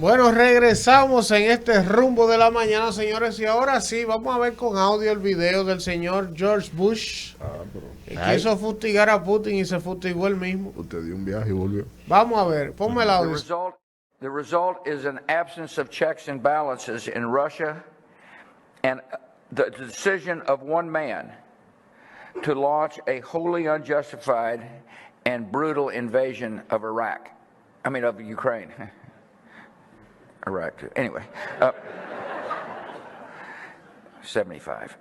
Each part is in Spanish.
Bueno, regresamos en este rumbo de la mañana, señores, y ahora sí, vamos a ver con audio el video del señor George Bush, que quiso fustigar a Putin y se fustigó él mismo. Usted dio un viaje y volvió. Vamos a ver, ponme el audio. The result is an absence of checks and balances in Russia and the decision of one man to launch a wholly unjustified and brutal invasion of Iraq. I mean, of Ukraine. Iraq, too. Anyway, 75.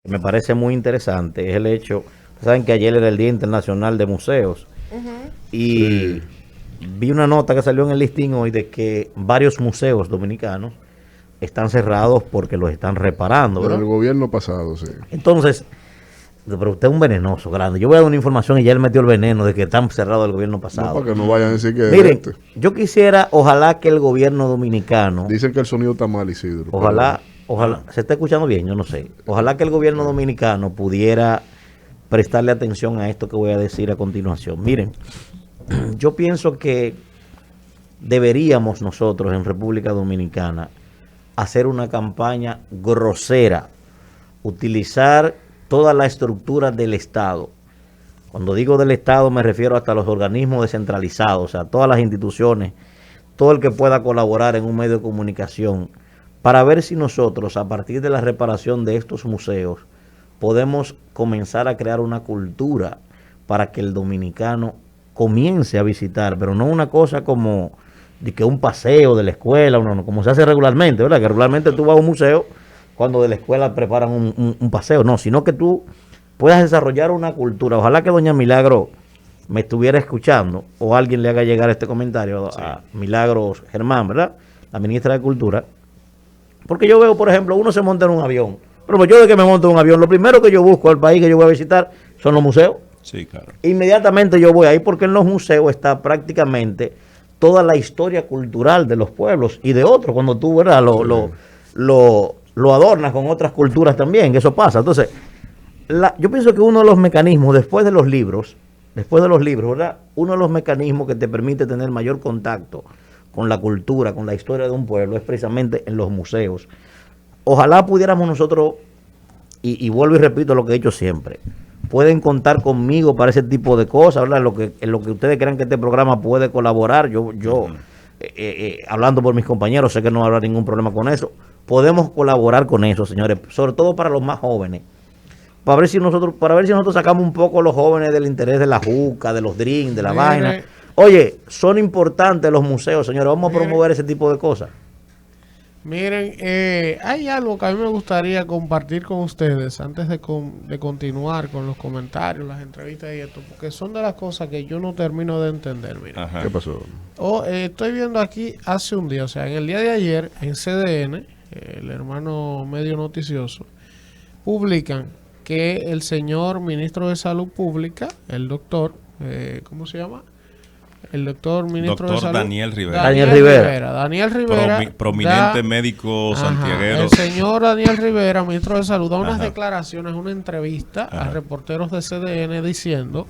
Me parece muy interesante es el hecho, saben que ayer era el Día Internacional de Museos y vi una nota que salió en el listín hoy de que varios museos dominicanos están cerrados porque los están reparando, ¿verdad? Del gobierno pasado, sí. Entonces, pero usted es un venenoso grande. Yo voy a dar una información y ya él metió el veneno de que están cerrados el gobierno pasado. No, para que no vayan a decir que... Miren, yo quisiera, ojalá que el gobierno dominicano... Dicen que el sonido está mal, Isidro. Ojalá, se está escuchando bien, yo no sé. Ojalá que el gobierno dominicano pudiera prestarle atención a esto que voy a decir a continuación. Miren, yo pienso que deberíamos nosotros en República Dominicana hacer una campaña grosera, utilizar toda la estructura del Estado. Cuando digo del Estado me refiero hasta los organismos descentralizados, o sea, todas las instituciones, todo el que pueda colaborar en un medio de comunicación, para ver si nosotros, a partir de la reparación de estos museos, podemos comenzar a crear una cultura para que el dominicano comience a visitar, pero no una cosa como de que un paseo de la escuela, como se hace regularmente, ¿verdad? Que regularmente tú vas a un museo cuando de la escuela preparan un paseo, no, sino que tú puedas desarrollar una cultura. Ojalá que doña Milagro me estuviera escuchando o alguien le haga llegar este comentario a Milagros Germán, ¿verdad? La ministra de Cultura. Porque yo veo, por ejemplo, uno se monta en un avión. Pero yo de que me monto en un avión, lo primero que yo busco al país que yo voy a visitar son los museos. Sí, claro. Inmediatamente yo voy ahí porque en los museos está prácticamente toda la historia cultural de los pueblos y de otros. Cuando tú, ¿verdad? Lo adornas con otras culturas también, que eso pasa. Entonces, yo pienso que uno de los mecanismos, después de los libros, ¿verdad? Uno de los mecanismos que te permite tener mayor contacto con la cultura, con la historia de un pueblo, es precisamente en los museos. Ojalá pudiéramos nosotros, y vuelvo y repito lo que he dicho siempre, pueden contar conmigo para ese tipo de cosas, ¿verdad? En lo que ustedes crean que este programa puede colaborar, hablando por mis compañeros, sé que no habrá ningún problema con eso. Podemos colaborar con eso, señores, sobre todo para los más jóvenes. Para ver si nosotros sacamos un poco a los jóvenes del interés de la juca, de los drinks, de la vaina. Oye, son importantes los museos, señores. Vamos a promover ese tipo de cosas. Miren, hay algo que a mí me gustaría compartir con ustedes antes de continuar con los comentarios, las entrevistas y esto, porque son de las cosas que yo no termino de entender. Miren. ¿Qué pasó? Estoy viendo aquí hace un día, o sea, en el día de ayer, en CDN, el hermano medio noticioso, publican que el señor ministro de Salud Pública, el doctor, ¿cómo se llama? El doctor ministro de Salud. Daniel Rivera. Daniel Rivera. Prominente médico santiaguero. El señor Daniel Rivera, ministro de Salud, da unas declaraciones, una entrevista a reporteros de CDN diciendo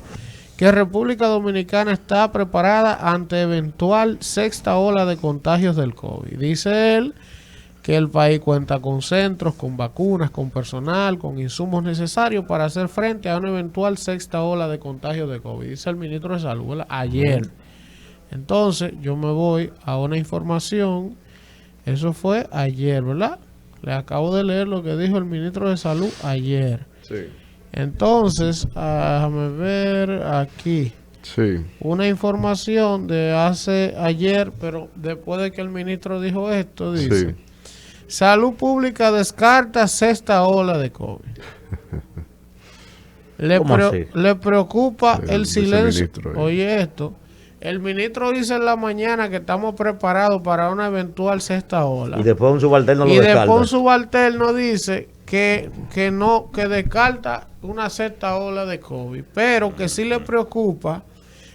que República Dominicana está preparada ante eventual sexta ola de contagios del COVID. Dice él que el país cuenta con centros, con vacunas, con personal, con insumos necesarios para hacer frente a una eventual sexta ola de contagios de COVID. Dice el ministro de Salud ayer. Entonces, yo me voy a una información Eso fue ayer, ¿verdad? Le acabo de leer lo que dijo el ministro de Salud ayer. Sí. Entonces, déjame ver aquí. Sí. Una información de hace ayer, pero después de que el ministro dijo esto, dice: Sí. Salud Pública descarta sexta ola de COVID. ¿Cómo así? Le preocupa Sí, el silencio. viceministro, Oye esto, el ministro dice en la mañana que estamos preparados para una eventual sexta ola. Y después un subalterno lo Y descarta. después un subalterno dice que no, que descarta una sexta ola de COVID, pero que sí le preocupa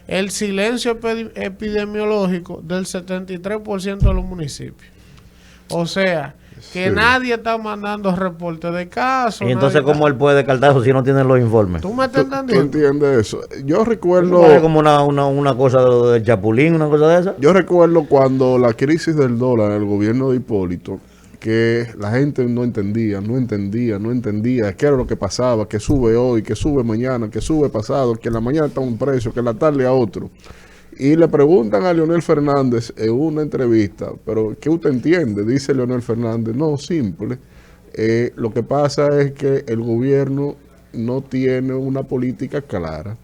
el silencio epidemiológico del 73% de los municipios. O sea, que Sí. nadie está mandando reportes de casos. Y entonces, ¿cómo él puede descartar eso si no tiene los informes? ¿Tú me estás ¿Tú entendiendo? entiendes eso? Yo ¿No recuerdo... parece como una cosa del Chapulín, una cosa de esa? Yo recuerdo cuando la crisis del dólar, el gobierno de Hipólito, que la gente no entendía qué era lo que pasaba, que sube hoy, que sube mañana, que sube pasado, que en la mañana está a un precio, que en la tarde a otro. Y le preguntan a Leonel Fernández en una entrevista, pero ¿qué usted entiende? Dice Leonel Fernández, no, simple. Lo que pasa es que el gobierno no tiene una política clara.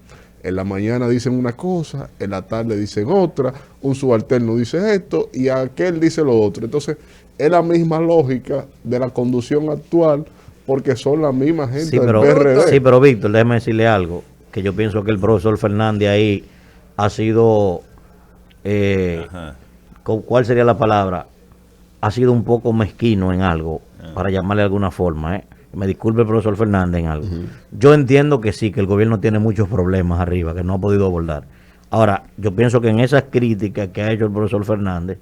En la mañana dicen una cosa, en la tarde dicen otra, un subalterno dice esto y aquel dice lo otro. Entonces, es la misma lógica de la conducción actual porque son la misma gente Sí, del pero, PRD. sí, pero Víctor, déjeme decirle algo, que yo pienso que el profesor Fernández ahí ha sido, Ajá. ¿cuál sería la palabra? Ha sido un poco mezquino en algo, para llamarle de alguna forma, Me disculpe el profesor Fernández en algo. Yo entiendo que sí, que el gobierno tiene muchos problemas arriba, que no ha podido abordar. Ahora, yo pienso que en esas críticas que ha hecho el profesor Fernández,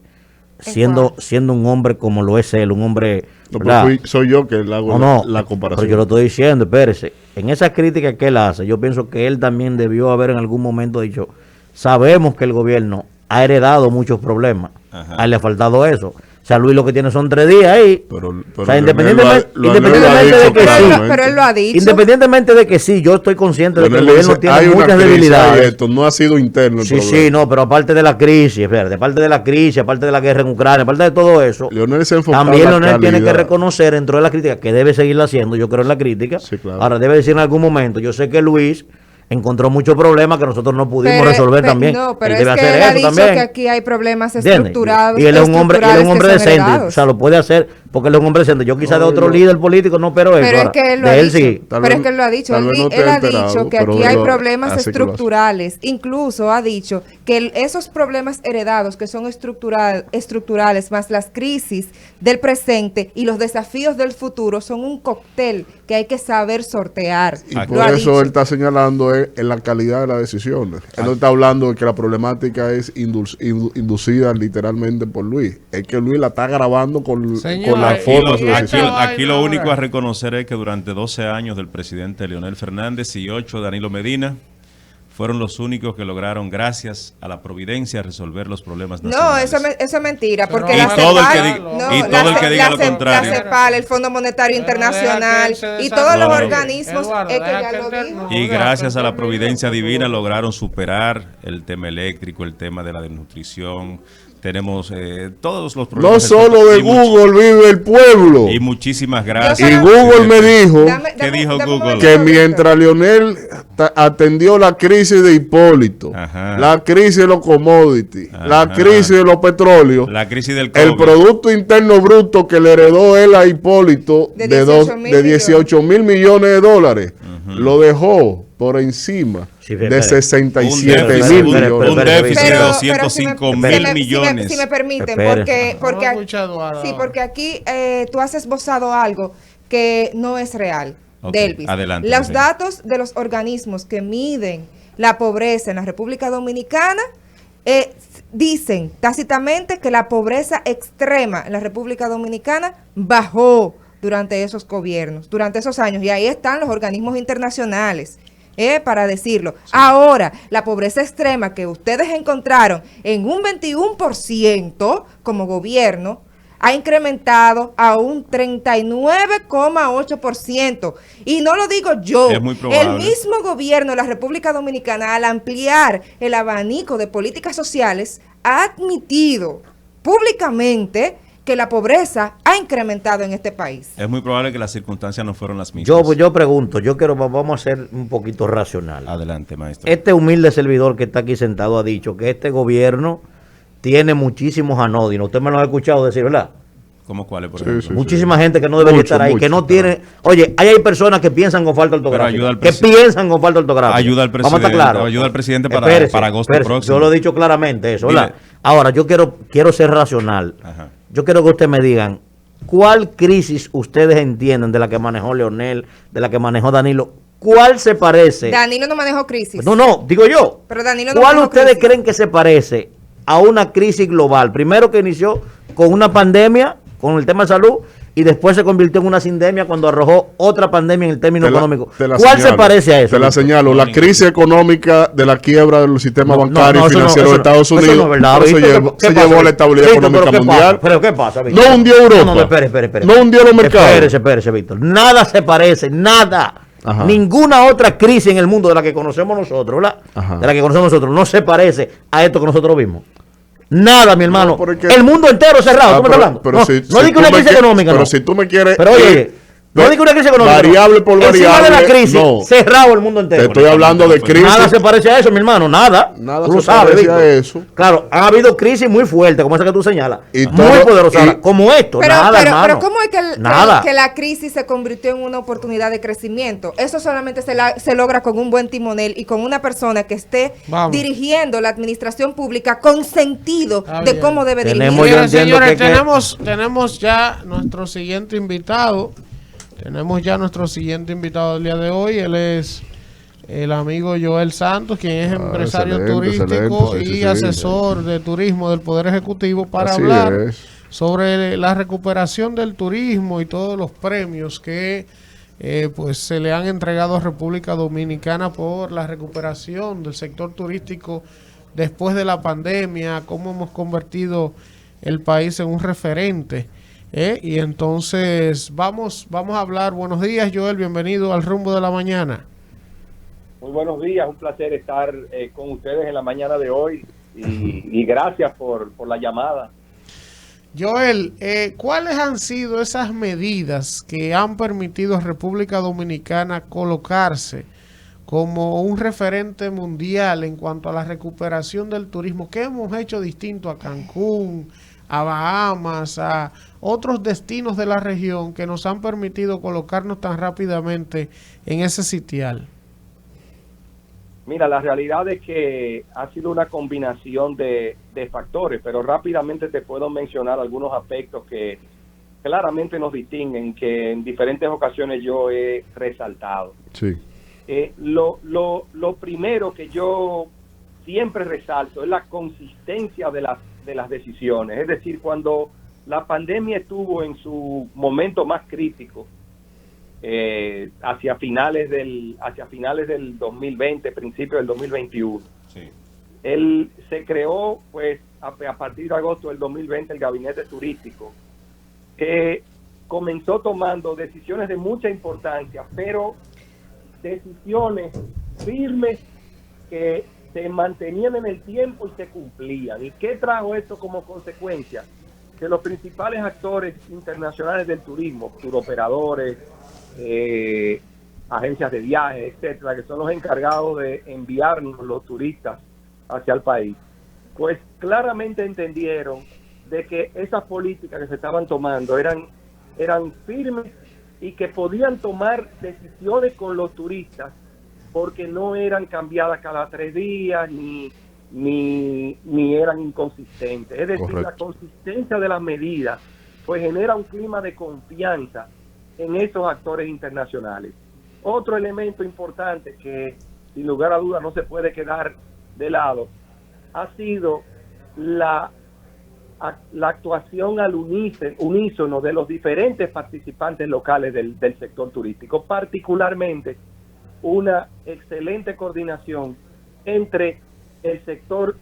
siendo un hombre como lo es él, un hombre... No, ¿verdad? pero soy yo que le hago la comparación. Pero yo lo estoy diciendo, espérese. En esas críticas que él hace, yo pienso que él también debió haber en algún momento dicho, sabemos que el gobierno ha heredado muchos problemas. Ajá. A él le ha faltado eso. O sea, Luis lo que tiene son 3 días ahí. Pero o sea, Leonel independientemente de que sí. Pero él lo ha dicho. Independientemente de que sí, yo estoy consciente de que el Leonel gobierno dice, hay tiene una muchas crisis, debilidades. hay esto, no ha sido interno el Sí, problema. sí, no, pero aparte de la crisis, espérate, aparte de la crisis, aparte de la guerra en Ucrania, aparte de todo eso, Leonel se ha enfocado también en la Leonel tiene que calidad. reconocer dentro de la crítica, que debe seguirla haciendo, yo creo en la crítica. Sí, claro. Ahora debe decir en algún momento, yo sé que Luis encontró muchos problemas que nosotros no pudimos resolver también. No, pero él es debe que hacer él ha eso dicho también. que aquí hay problemas ¿Entiendes? estructurados. Y él es un hombre estructurales que son decente, heredados. o sea, lo puede hacer porque él es un hombre decente. Yo quizá de No, otro no. líder político no espero eso. Pero es Ahora, que él lo de ha él dicho. sí. Tal Pero vez- es que él lo ha dicho. tal Él, vez no te él ha ha enterado, dicho que pero aquí él hay lo- problemas así que lo hace. estructurales. Incluso ha dicho que esos problemas heredados que son estructurales más las crisis del presente y los desafíos del futuro son un cóctel que hay que saber sortear. Y Lo por ha eso dicho. él está señalando en la calidad de las decisiones. Él no está hablando de que la problemática es inducida literalmente por Luis. Es que Luis la está grabando con Señor, la y forma de lo- su y decisión. esta vaina Aquí lo único ahora. a reconocer es que durante 12 años del presidente Leonel Fernández y 8 de Danilo Medina fueron los únicos que lograron, gracias a la providencia, resolver los problemas No, nacionales. eso es mentira, Pero porque Y la todo el que CEPAL, diga- y todo el que diga lo contrario. la CEPAL, el Fondo Monetario Pero Internacional deja que y se todos los desarrolle. organismos Eduardo, es que deja ya que lo él dijo. Y deja gracias que a la él providencia termine, divina por favor. lograron superar el tema eléctrico, el tema de la desnutrición. Tenemos todos los No problemas. solo de Y Google vive el pueblo. Y muchísimas gracias. Y Google me dijo ¿Qué dijo un Google? momento, que Víctor. mientras Leonel atendió la crisis de Hipólito, Ajá. la crisis de los commodities, la Ajá. crisis de los petróleos, La crisis del COVID. el Producto Interno Bruto que le heredó él a Hipólito De de 18.000 18 mil millones de dólares, lo dejó por encima Sí, de espera. 67 Un mil déficit, millones. un déficit de Pero 205 si mil me- millones. Si me permiten, Espérese. porque Vamos a escuchar a Eduardo sí, ahora. porque aquí tú has esbozado algo que no es real, Ok, Delvis. adelante, Los Virginia. datos de los organismos que miden la pobreza en la República Dominicana dicen tácitamente que la pobreza extrema en la República Dominicana bajó durante esos gobiernos, durante esos años, y ahí están los organismos internacionales. Para decirlo. Ahora, la pobreza extrema que ustedes encontraron en un 21% como gobierno, ha incrementado a un 39,8%. Y no lo digo yo. Es muy probable. El mismo gobierno de la República Dominicana, al ampliar el abanico de políticas sociales, ha admitido públicamente que la pobreza ha incrementado en este país. Es muy probable que las circunstancias no fueron las mismas. Yo pregunto, vamos a ser un poquito racional. Adelante, maestro. Este humilde servidor que está aquí sentado ha dicho que este gobierno tiene muchísimos anodinos. Usted me lo ha escuchado decir, ¿verdad? ¿Cómo cuáles, por Sí, ejemplo? sí. Muchísima gente que no debería estar ahí, que no tiene... Oye, hay personas que piensan con falta ortográfica. ayuda al Que piensan con falta ortográfica. Ayuda al Vamos a estar presidente, claros. ayuda al presidente para agosto próximo. Yo lo he dicho claramente eso, ¿verdad? Dile. Ahora, yo quiero ser racional. Ajá. Yo quiero que ustedes me digan, ¿cuál crisis ustedes entienden de la que manejó Leonel, de la que manejó Danilo? ¿Cuál se parece? Danilo no manejó crisis. No, digo yo. Pero Danilo no ¿Cuál manejó ustedes crisis. creen que se parece a una crisis global? Primero que inició con una pandemia, con el tema de salud, y después se convirtió en una sindemia cuando arrojó otra pandemia en el término económico. ¿Cuál se parece a eso? Te la señalo. La crisis económica de la quiebra del sistema bancario y financiero de Estados Unidos. Eso no es verdad, Por eso Víctor. se llevó la estabilidad Víctor, económica ¿pero qué mundial. pasa? ¿Pero qué pasa, Víctor? No hundió Europa. No, espere. No hundió los mercados. Espérese, Víctor. Nada se parece, nada. Ajá. Ninguna otra crisis en el mundo de la que conocemos nosotros, ¿verdad? Ajá. De la que conocemos nosotros, no se parece a esto que nosotros vimos. Nada, mi hermano. No, porque- El mundo entero cerrado. ¿Tú me estás hablando? Pero no, si no digo una tú me crisis económica, pero no. si tú me quieres... Pero oye, no digo una crisis económica. Variable por Encima variable. de la crisis, no. cerrado el mundo entero. Te estoy hablando de crisis. Nada se parece a eso, mi hermano, nada. Nada Tú lo se sabes, parece a Víctor. eso. Claro, ha habido crisis muy fuertes, como esa que tú señalas. Y Muy todo- poderosas, y- como esto. Pero, nada, pero, hermano. pero ¿cómo es Nada. que la crisis se convirtió en una oportunidad de crecimiento? Eso solamente se logra con un buen timonel y con una persona que esté Vamos. dirigiendo la administración pública con sentido Está de bien. cómo debe Tenemos- dirigir. yo Miren, entiendo señores, que- tenemos ya nuestro siguiente invitado. Tenemos ya nuestro siguiente invitado del día de hoy. Él es el amigo Joel Santos, quien es empresario excelente, turístico excelente, sí, y sí, asesor de turismo del Poder Ejecutivo para Así hablar es. sobre la recuperación del turismo y todos los premios que pues se le han entregado a República Dominicana por la recuperación del sector turístico después de la pandemia, cómo hemos convertido el país en un referente. Y entonces vamos a hablar. Buenos días, Joel, bienvenido al Rumbo de la Mañana. Muy buenos días, un placer estar con ustedes en la mañana de hoy y gracias por la llamada. Joel, ¿cuáles han sido esas medidas que han permitido a República Dominicana colocarse como un referente mundial en cuanto a la recuperación del turismo? ¿Qué hemos hecho distinto a Cancún, a Bahamas, a otros destinos de la región que nos han permitido colocarnos tan rápidamente en ese sitial? Mira, la realidad es que ha sido una combinación de factores, pero rápidamente te puedo mencionar algunos aspectos que claramente nos distinguen, que en diferentes ocasiones yo he resaltado. Sí. Lo primero que yo siempre resalto es la consistencia de las decisiones. Es decir, cuando la pandemia estuvo en su momento más crítico, hacia finales del 2020, principios del 2021, Sí. él se creó, pues, a partir de agosto del 2020, el gabinete turístico, que comenzó tomando decisiones de mucha importancia, pero decisiones firmes que se mantenían en el tiempo y se cumplían. ¿Y qué trajo esto como consecuencia? Que los principales actores internacionales del turismo, turoperadores, agencias de viajes, etcétera, que son los encargados de enviarnos los turistas hacia el país, pues claramente entendieron de que esas políticas que se estaban tomando eran firmes y que podían tomar decisiones con los turistas porque no eran cambiadas cada 3 días ni eran inconsistentes. Es decir, Correcto. la consistencia de las medidas pues genera un clima de confianza en esos actores internacionales. Otro elemento importante que sin lugar a dudas no se puede quedar de lado ha sido la actuación al unísono de los diferentes participantes locales del sector turístico, particularmente una excelente coordinación entre el sector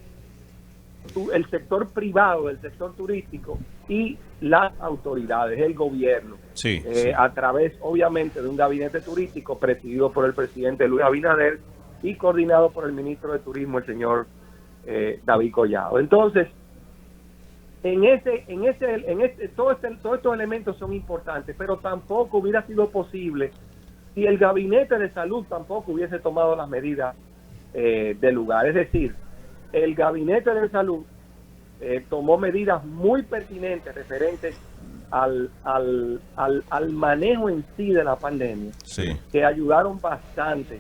privado del sector turístico y las autoridades, el gobierno, Sí, sí. a través obviamente de un gabinete turístico presidido por el presidente Luis Abinader y coordinado por el ministro de Turismo, el señor David Collado. Entonces, todos estos elementos son importantes, pero tampoco hubiera sido posible si el gabinete de salud tampoco hubiese tomado las medidas de lugar. Es decir, el gabinete de salud tomó medidas muy pertinentes referentes al manejo en sí de la pandemia, Sí. que ayudaron bastante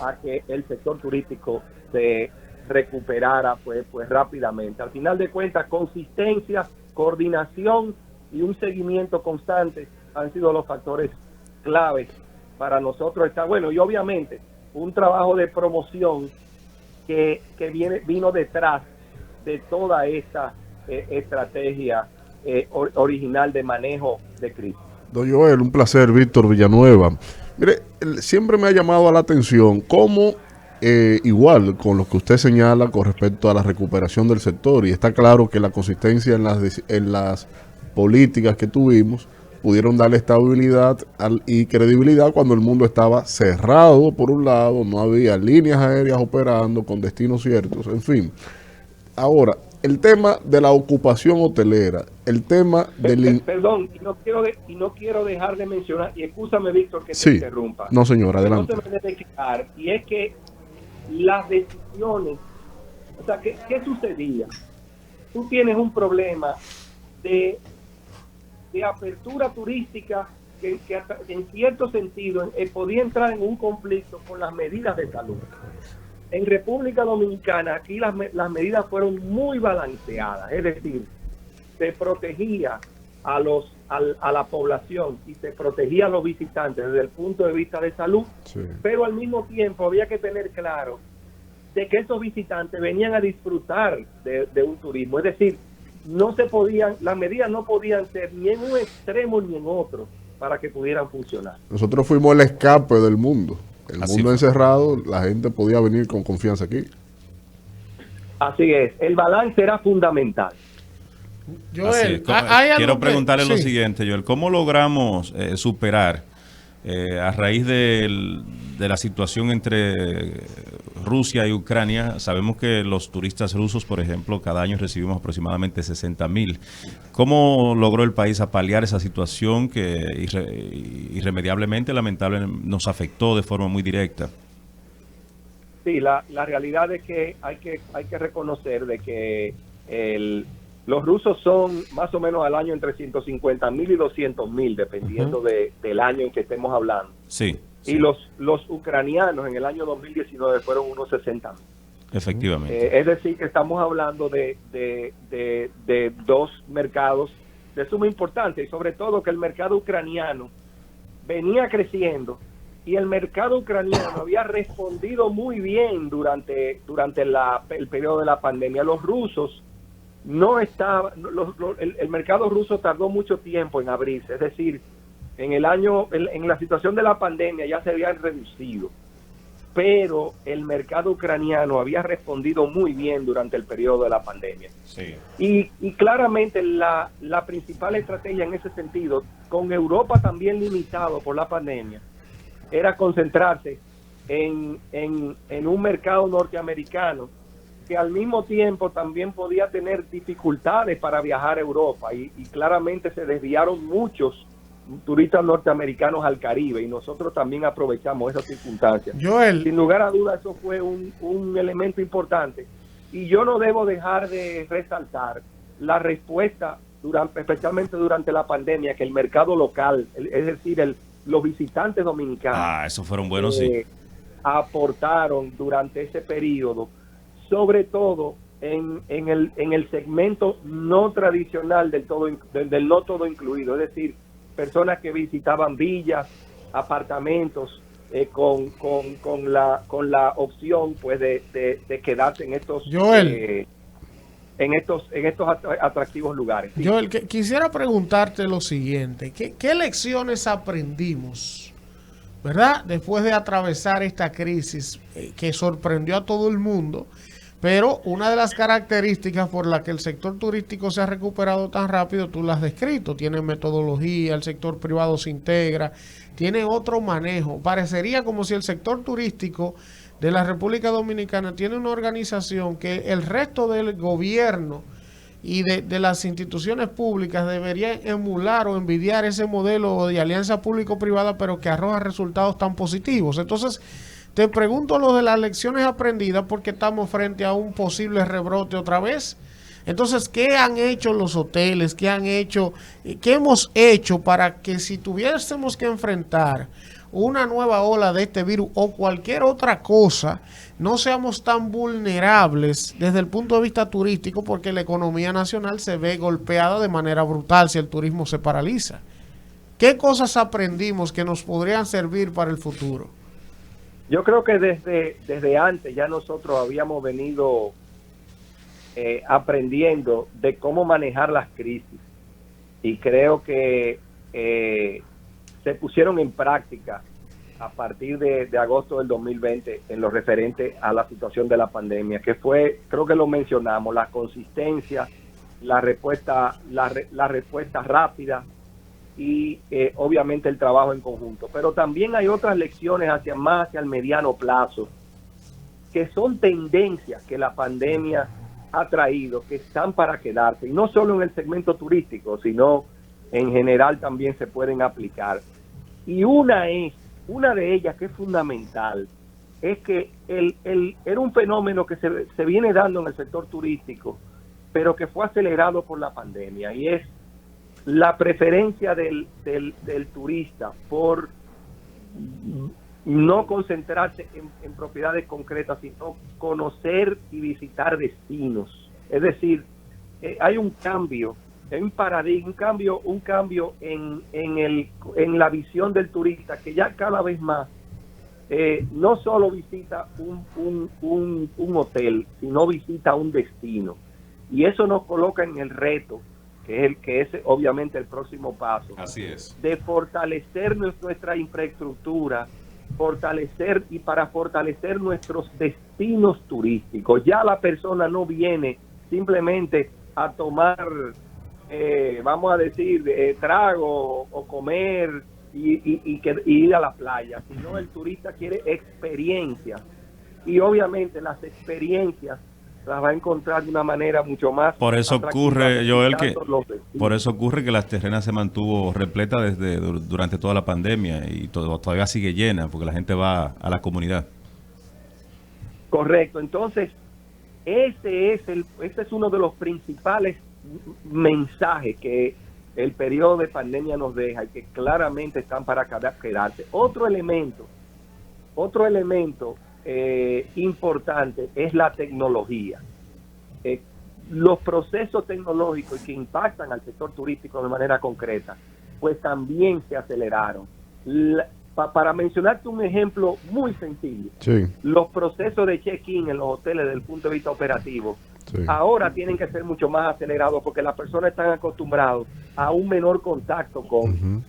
a que el sector turístico se recuperara pues rápidamente. Al final de cuentas, consistencia, coordinación y un seguimiento constante han sido los factores claves para nosotros estar bueno, y obviamente un trabajo de promoción que vino detrás de toda esta estrategia original de manejo de crisis. Don Joel, un placer, Víctor Villanueva. Mire, siempre me ha llamado a la atención cómo, igual con lo que usted señala con respecto a la recuperación del sector, y está claro que la consistencia en las políticas que tuvimos pudieron darle estabilidad y credibilidad cuando el mundo estaba cerrado por un lado, no había líneas aéreas operando con destinos ciertos, en fin. Ahora, el tema de la ocupación hotelera, el tema del... Perdón, y no quiero dejar de mencionar, y escúchame, Víctor, que te Sí, interrumpa. no señor, adelante. No se me debe quedar, y es que las decisiones, o sea, ¿qué sucedía? Tú tienes un problema de apertura turística que en cierto sentido podía entrar en un conflicto con las medidas de salud. En República Dominicana, aquí las medidas fueron muy balanceadas, es decir, se protegía a la población y se protegía a los visitantes desde el punto de vista de salud, Sí. pero al mismo tiempo había que tener claro de que esos visitantes venían a disfrutar de un turismo, es decir, las medidas no podían ser ni en un extremo ni en otro para que pudieran funcionar. Nosotros fuimos el escape del mundo. El Así mundo fue. encerrado, la gente podía venir con confianza aquí. Así es, el balance era fundamental. Así es. Joel, ¿hay algo Quiero que- preguntarle lo sí. siguiente, Joel. ¿Cómo logramos superar a raíz de la situación entre Rusia y Ucrania? Sabemos que los turistas rusos, por ejemplo, cada año recibimos aproximadamente 60,000. ¿Cómo logró el país paliar esa situación que irremediablemente, lamentablemente, nos afectó de forma muy directa? Sí, la realidad es que hay que reconocer de que los rusos son más o menos al año entre 150,000 y 200,000, dependiendo del año en que estemos hablando. Sí, Y los ucranianos en el año 2019 fueron unos 60,000. efectivamente. Es decir, que estamos hablando de dos mercados de suma importancia, y sobre todo que el mercado ucraniano venía creciendo y el mercado ucraniano había respondido muy bien durante el periodo de la pandemia. Los rusos no estaban, el mercado ruso tardó mucho tiempo en abrirse, es decir, en la situación de la pandemia ya se habían reducido, pero el mercado ucraniano había respondido muy bien durante el periodo de la pandemia. Sí. Y claramente la principal estrategia en ese sentido, con Europa también limitado por la pandemia, era concentrarse en un mercado norteamericano que al mismo tiempo también podía tener dificultades para viajar a Europa, y claramente se desviaron muchos turistas norteamericanos al Caribe, y nosotros también aprovechamos esas circunstancias. Joel, Sin lugar a dudas, eso fue un elemento importante, y yo no debo dejar de resaltar la respuesta, especialmente durante la pandemia, que el mercado local, es decir, los visitantes dominicanos, Esos fueron buenos, sí. aportaron durante ese periodo, sobre todo en el segmento no tradicional del no todo incluido, es decir, personas que visitaban villas, apartamentos, con la opción pues de quedarse en estos Joel. en estos atractivos lugares. Sí. Joel, quisiera preguntarte lo siguiente, ¿qué lecciones aprendimos, verdad? Después de atravesar esta crisis que sorprendió a todo el mundo, pero una de las características por la que el sector turístico se ha recuperado tan rápido, tú lo has descrito, tiene metodología, el sector privado se integra, tiene otro manejo. Parecería como si el sector turístico de la República Dominicana tiene una organización que el resto del gobierno y de las instituciones públicas deberían emular o envidiar ese modelo de alianza público-privada, pero que arroja resultados tan positivos. Entonces, te pregunto lo de las lecciones aprendidas porque estamos frente a un posible rebrote otra vez. Entonces, ¿qué han hecho los hoteles? ¿Qué han hecho? ¿Qué hemos hecho para que si tuviésemos que enfrentar una nueva ola de este virus o cualquier otra cosa, no seamos tan vulnerables desde el punto de vista turístico, porque la economía nacional se ve golpeada de manera brutal si el turismo se paraliza? ¿Qué cosas aprendimos que nos podrían servir para el futuro? Yo creo que desde antes ya nosotros habíamos venido aprendiendo de cómo manejar las crisis, y creo que se pusieron en práctica a partir de agosto del 2020 en lo referente a la situación de la pandemia, que fue, creo que lo mencionamos, la consistencia, la respuesta rápida y obviamente el trabajo en conjunto. Pero también hay otras lecciones hacia el mediano plazo, que son tendencias que la pandemia ha traído, que están para quedarse, y no solo en el segmento turístico, sino en general también se pueden aplicar. Y una de ellas que es fundamental, es que era un fenómeno que se viene dando en el sector turístico, pero que fue acelerado por la pandemia, y es la preferencia del turista por no concentrarse en propiedades concretas, sino conocer y visitar destinos. Es decir, hay un cambio, hay un paradigma, un cambio en la visión del turista, que ya cada vez más no solo visita un hotel, sino visita un destino. Y eso nos coloca en el reto, que es obviamente el próximo paso. Así es. De fortalecer nuestra infraestructura, para fortalecer nuestros destinos turísticos. Ya la persona no viene simplemente a tomar, vamos a decir, trago o comer y ir a la playa, sino el turista quiere experiencias, y obviamente las experiencias las va a encontrar de una manera mucho más. Por eso ocurre, Joel, que Las Terrenas se mantuvo repleta durante toda la pandemia, y todavía sigue llena porque la gente va a la comunidad. Correcto. Entonces, ese es uno de los principales mensajes que el periodo de pandemia nos deja, y que claramente están para quedarse. Otro elemento importante es la tecnología. Los procesos tecnológicos que impactan al sector turístico de manera concreta, pues también se aceleraron. Para mencionarte un ejemplo muy sencillo, sí, los procesos de check-in en los hoteles desde el punto de vista operativo, sí, ahora tienen que ser mucho más acelerados, porque las personas están acostumbradas a un menor contacto con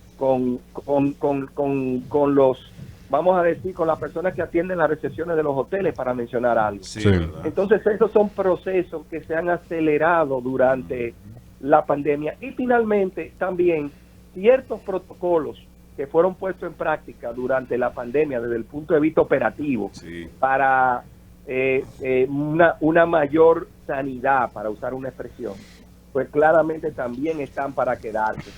los, vamos a decir, con las personas que atienden las recepciones de los hoteles, para mencionar algo. Sí, sí. Entonces, esos son procesos que se han acelerado durante la pandemia. Y finalmente, también, ciertos protocolos que fueron puestos en práctica durante la pandemia desde el punto de vista operativo, sí, para una mayor sanidad, para usar una expresión, pues claramente también están para quedarse.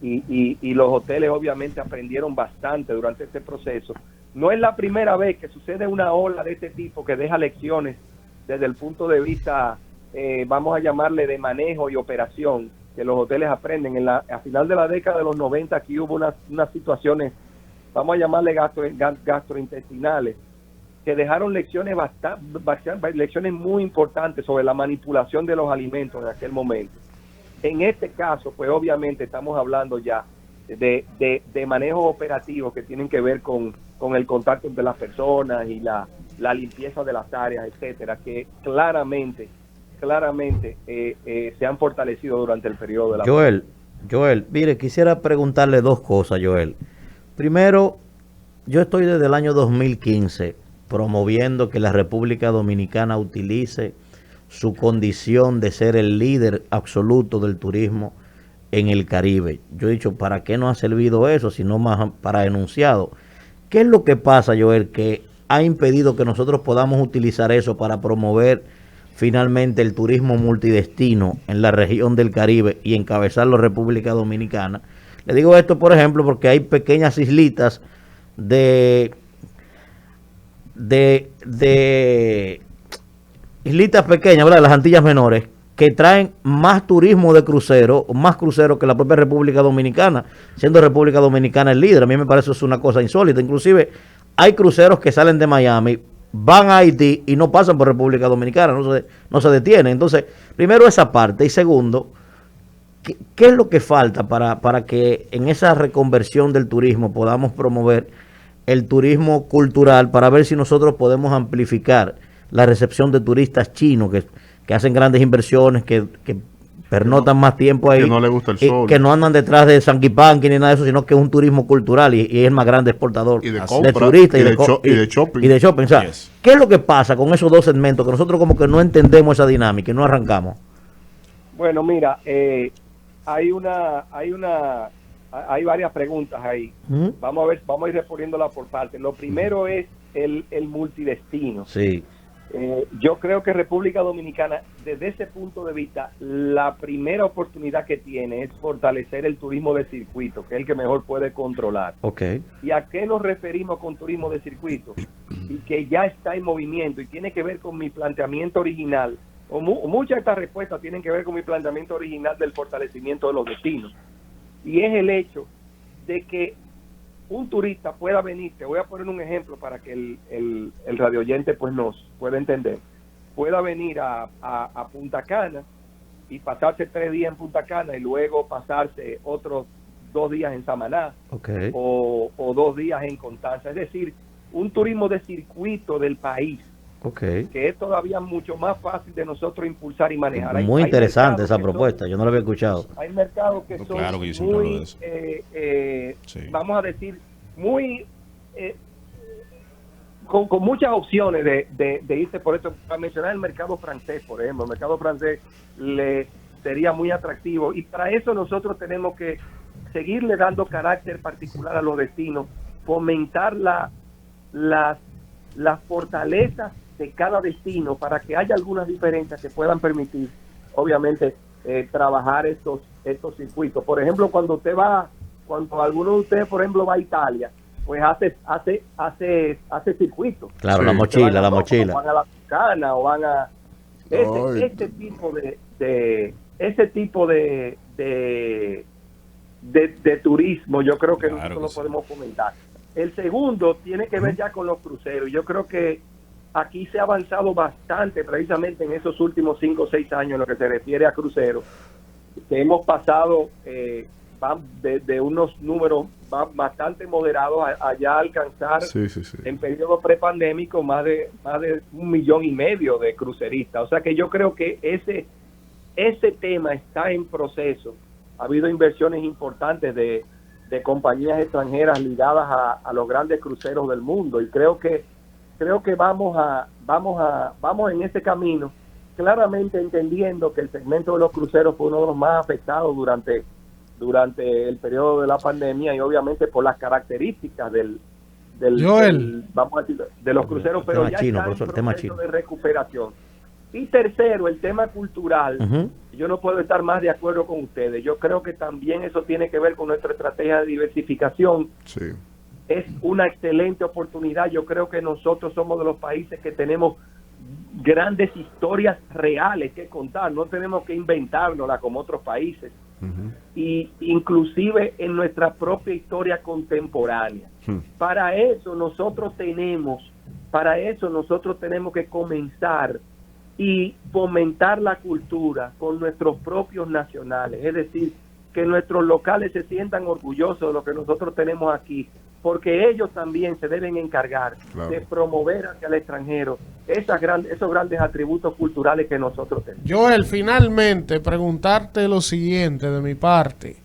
Y los hoteles obviamente aprendieron bastante durante este proceso. No es la primera vez que sucede una ola de este tipo que deja lecciones desde el punto de vista, vamos a llamarle, de manejo y operación, que los hoteles aprenden. A final de la década de los 90 aquí hubo unas situaciones, vamos a llamarle gastrointestinales, que dejaron lecciones lecciones muy importantes sobre la manipulación de los alimentos en aquel momento. En este caso, pues obviamente estamos hablando ya de manejos operativos que tienen que ver con el contacto entre las personas y la limpieza de las áreas, etcétera, que claramente se han fortalecido durante el periodo de la pandemia. Joel, mire, quisiera preguntarle dos cosas, Joel. Primero, yo estoy desde el año 2015 promoviendo que la República Dominicana utilice su condición de ser el líder absoluto del turismo en el Caribe. Yo he dicho, ¿para qué no ha servido eso? Sino más para enunciado. ¿Qué es lo que pasa, Joel, que ha impedido que nosotros podamos utilizar eso para promover finalmente el turismo multidestino en la región del Caribe y encabezarlo República Dominicana. Le digo esto, por ejemplo, porque hay pequeñas islitas de islitas pequeñas, ¿verdad? Las Antillas Menores, que traen más turismo de crucero, más cruceros que la propia República Dominicana, siendo República Dominicana el líder. A mí me parece eso una cosa insólita. Inclusive hay cruceros que salen de Miami, van a Haití y no pasan por República Dominicana, no se detienen. Entonces, primero esa parte, y segundo, ¿qué es lo que falta para que en esa reconversión del turismo podamos promover el turismo cultural, para ver si nosotros podemos amplificar la recepción de turistas chinos que hacen grandes inversiones, que pernotan más tiempo ahí, que no les gusta el sol, que no andan detrás de Sanquipanqui ni nada de eso, sino que es un turismo cultural y es el más grande exportador y de turistas y de shopping. Y de shopping. O sea, ¿qué es lo que pasa con esos dos segmentos que nosotros como que no entendemos esa dinámica y no arrancamos? Bueno, mira, hay varias preguntas ahí. Vamos a ir respondiéndolas por partes. Lo primero es el multidestino. Sí. Yo creo que República Dominicana, desde ese punto de vista, la primera oportunidad que tiene es fortalecer el turismo de circuito, que es el que mejor puede controlar. Okay. ¿Y a qué nos referimos con turismo de circuito? Y que ya está en movimiento y tiene que ver con mi planteamiento original, muchas de estas respuestas tienen que ver con mi planteamiento original del fortalecimiento de los destinos. Y es el hecho de que un turista pueda venir, te voy a poner un ejemplo para que el radioyente pues nos pueda entender, pueda venir a Punta Cana y pasarse 3 días en Punta Cana y luego pasarse otros 2 días en Samaná, okay, o 2 días en Constanza. Es decir, un turismo de circuito del país, okay, que es todavía mucho más fácil de nosotros impulsar y manejar. Muy interesante esa propuesta, yo no la había escuchado. Hay mercados que son claro que yo siempre hablo de eso. Sí, vamos a decir, muy con muchas opciones de irse por esto. Para mencionar el mercado francés, por ejemplo, el mercado francés le sería muy atractivo, y para eso nosotros tenemos que seguirle dando carácter particular a los destinos, fomentar las fortalezas de cada destino para que haya algunas diferencias que puedan permitir, obviamente, trabajar estos circuitos. Por ejemplo, cuando alguno de ustedes, por ejemplo, va a Italia, pues hace circuitos. Claro, sí, la mochila. Van a la Toscana o van a ese tipo de turismo. Yo creo que claro nosotros que lo podemos fomentar. El segundo tiene que ver ya con los cruceros. Yo creo que aquí se ha avanzado bastante precisamente en esos últimos 5 o 6 años en lo que se refiere a cruceros, que hemos pasado de unos números bastante moderados a alcanzar en periodo prepandémico más de 1,5 millones de cruceristas. O sea que yo creo que ese tema está en proceso. Ha habido inversiones importantes de compañías extranjeras ligadas a los grandes cruceros del mundo, y creo que vamos en ese camino, claramente entendiendo que el segmento de los cruceros fue uno de los más afectados durante el periodo de la pandemia, y obviamente por las características vamos a decir, de los cruceros, pero ya está en proceso de recuperación. Y tercero, el tema cultural. Yo no puedo estar más de acuerdo con ustedes. Yo creo que también eso tiene que ver con nuestra estrategia de diversificación. Sí. Es una excelente oportunidad. Yo creo que nosotros somos de los países que tenemos grandes historias reales que contar. No tenemos que inventárnosla como otros países. Y inclusive en nuestra propia historia contemporánea. Para eso nosotros tenemos que comenzar y fomentar la cultura con nuestros propios nacionales, es decir, que nuestros locales se sientan orgullosos de lo que nosotros tenemos aquí, porque ellos también se deben encargar de promover hacia el extranjero esos grandes atributos culturales que nosotros tenemos. Joel, finalmente preguntarte lo siguiente de mi parte.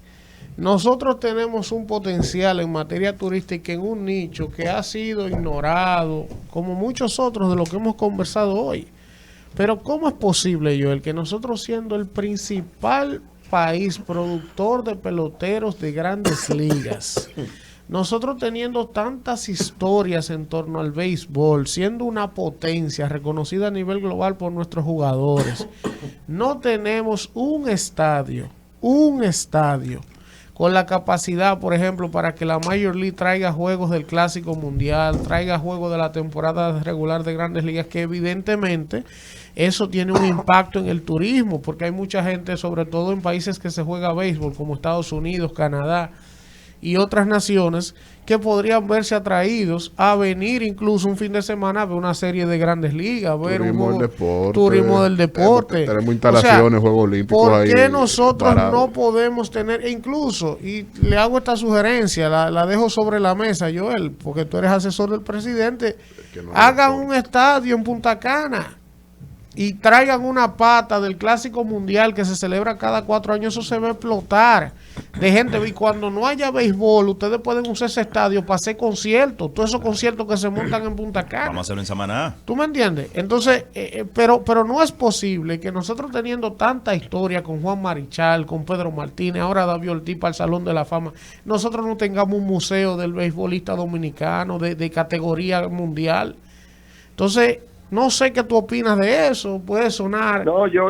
Nosotros tenemos un potencial en materia turística en un nicho que ha sido ignorado, como muchos otros de los que hemos conversado hoy. Pero ¿cómo es posible, Joel, que nosotros, siendo el principal país productor de peloteros de grandes ligas, nosotros teniendo tantas historias en torno al béisbol, siendo una potencia reconocida a nivel global por nuestros jugadores, no tenemos un estadio con la capacidad, por ejemplo, para que la Major League traiga juegos del Clásico Mundial, traiga juegos de la temporada regular de Grandes Ligas, que evidentemente eso tiene un impacto en el turismo, porque hay mucha gente, sobre todo en países que se juega béisbol, como Estados Unidos, Canadá y otras naciones, que podrían verse atraídos a venir incluso un fin de semana a ver una serie de Grandes Ligas, a ver turismo del deporte. Tenemos instalaciones, Juegos Olímpicos ahí. ¿Por qué nosotros no podemos tener, e incluso, y le hago esta sugerencia, la dejo sobre la mesa, Joel, porque tú eres asesor del presidente, hagan un estadio en Punta Cana y traigan una pata del Clásico Mundial que se celebra cada 4 años, eso se va a explotar de gente. Y cuando no haya béisbol, ustedes pueden usar ese estadio para hacer conciertos, todos esos conciertos que se montan en Punta Cana. Vamos a hacerlo en Samaná. ¿Tú me entiendes? Entonces, pero no es posible que nosotros teniendo tanta historia con Juan Marichal, con Pedro Martínez, ahora David Ortiz para el Salón de la Fama, nosotros no tengamos un museo del beisbolista dominicano de categoría mundial. Entonces, no sé qué tú opinas de eso, puede sonar. No, yo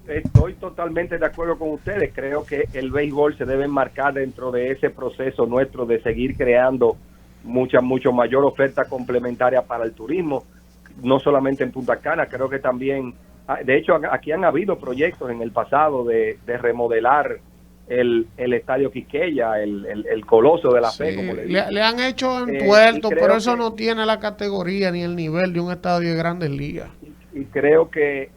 estoy totalmente de acuerdo con ustedes. Creo que el béisbol se debe enmarcar dentro de ese proceso nuestro de seguir creando mucho mayor oferta complementaria para el turismo, no solamente en Punta Cana. Creo que también, de hecho, aquí han habido proyectos en el pasado de remodelar el estadio Quisqueya, el Coloso de la Fe, como le han hecho en Puerto, pero eso no tiene la categoría ni el nivel de un estadio de Grandes Ligas. Y creo que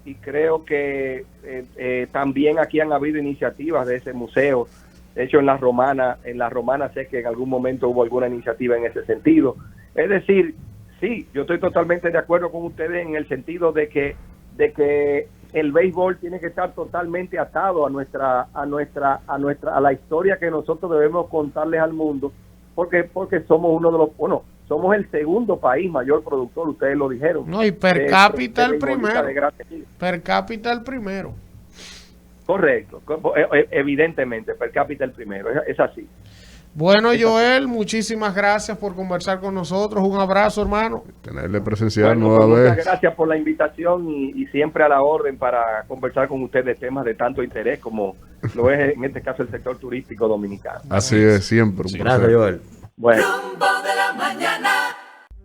también aquí han habido iniciativas de ese museo. De hecho, en la Romana sé que en algún momento hubo alguna iniciativa en ese sentido. Es decir, sí, yo estoy totalmente de acuerdo con ustedes en el sentido de que el béisbol tiene que estar totalmente atado a la historia que nosotros debemos contarles al mundo, porque somos somos el segundo país mayor productor, ustedes lo dijeron. No, y per cápita el primero. Per cápita el primero. Correcto, evidentemente, per cápita el primero, es así. Bueno, Joel, muchísimas gracias por conversar con nosotros. Un abrazo, hermano. Tenerle presencial nueva vez. Muchas gracias por la invitación y siempre a la orden para conversar con ustedes temas de tanto interés como lo es en este caso el sector turístico dominicano. Así es, siempre. Gracias, Joel. Bueno.